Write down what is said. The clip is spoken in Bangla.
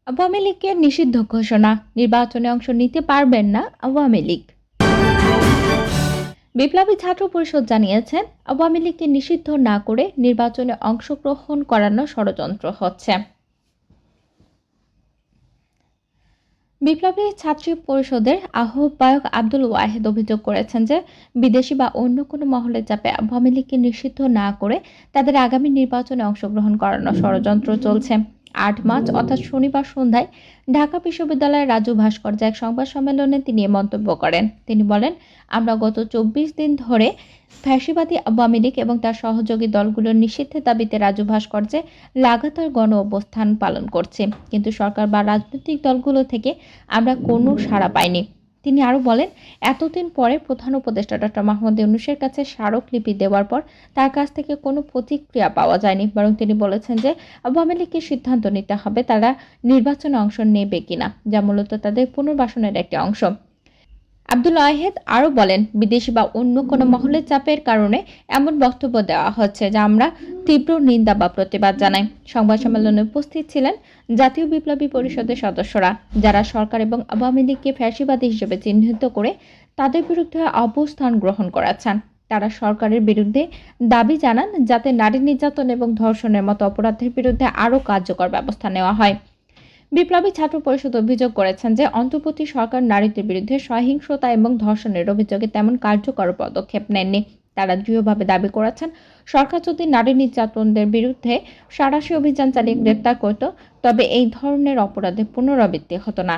আওয়ামী লীগের নিষিদ্ধ ঘোষণা, নির্বাচনে অংশ নিতে পারবেন না আওয়ামী লীগ। বিপ্লবী ছাত্র পরিষদ জানিয়েছেন, আওয়ামী লীগকে নিষিদ্ধ না করে নির্বাচনে অংশগ্রহণ করানোর ষড়যন্ত্র হচ্ছে। বিপ্লবী ছাত্র পরিষদের আহ্বায়ক আব্দুল ওয়াহেদ অভিযোগ করেছেন যে বিদেশি বা অন্য কোনো মহলের চাপে আওয়ামী লীগকে নিষিদ্ধ না করে তাদের আগামী নির্বাচনে অংশগ্রহণ করানোর ষড়যন্ত্র চলছে। ৮ মার্চ অর্থাৎ শনিবার সন্ধ্যায় ঢাকা বিশ্ববিদ্যালয়ের রাজু ভাস্কর্যে এক সংবাদ সম্মেলনে তিনি এ মন্তব্য করেন। তিনি বলেন, আমরা গত ২৪ দিন ধরে ফ্যাসিবাদী আওয়ামী লীগ এবং তার সহযোগী দলগুলোর নিষিদ্ধের দাবিতে রাজু ভাস্কর্যে লাগাতার গণ অবস্থান পালন করছি, কিন্তু সরকার বা রাজনৈতিক দলগুলো থেকে আমরা কোনো সাড়া পাইনি। তিনি আরও বলেন, এতদিন পরে প্রধান উপদেষ্টা ডক্টর মাহমুদ ইউনূসের কাছে স্মারকলিপি দেওয়ার পর তার কাছ থেকে কোনো প্রতিক্রিয়া পাওয়া যায়নি, বরং তিনি বলেছেন যে আওয়ামী লীগকে সিদ্ধান্ত নিতে হবে তারা নির্বাচনে অংশ নেবে কিনা, যা মূলত তাদের পুনর্বাসনের একটি অংশ। আব্দুল ওয়াহেদ আরও বলেন, বিদেশি বা অন্য কোনো মহলের চাপের কারণে এমন বক্তব্য দেওয়া হচ্ছে, যা আমরা তীব্র নিন্দা বা প্রতিবাদ জানাই। সংবাদ সম্মেলনে উপস্থিত ছিলেন জাতীয় বিপ্লবী পরিষদের সদস্যরা, যারা সরকার এবং আওয়ামী লীগকে ফ্যাসিবাদী হিসেবে চিহ্নিত করে তাদের বিরুদ্ধে অবস্থান গ্রহণ করাচ্ছেন। তারা সরকারের বিরুদ্ধে দাবি জানান যাতে নারী নির্যাতন এবং ধর্ষণের মতো অপরাধের বিরুদ্ধে আরও কার্যকর ব্যবস্থা নেওয়া হয়। বিপ্লবী ছাত্র পরিষদ অভিযোগ করেছেন যে অন্তর্বর্তী সরকার নারীদের বিরুদ্ধে সহিংসতা এবং ধর্ষণের অভিযোগে তেমন কার্যকর পদক্ষেপ নেননি। তারা দৃঢ়ভাবে দাবি করেছেন, সরকার যদি নারী নির্যাতনদের বিরুদ্ধে সাঁড়াশি অভিযান চালিয়ে গ্রেপ্তার করত, তবে এই ধরনের অপরাধের পুনরাবৃত্তি হতো না।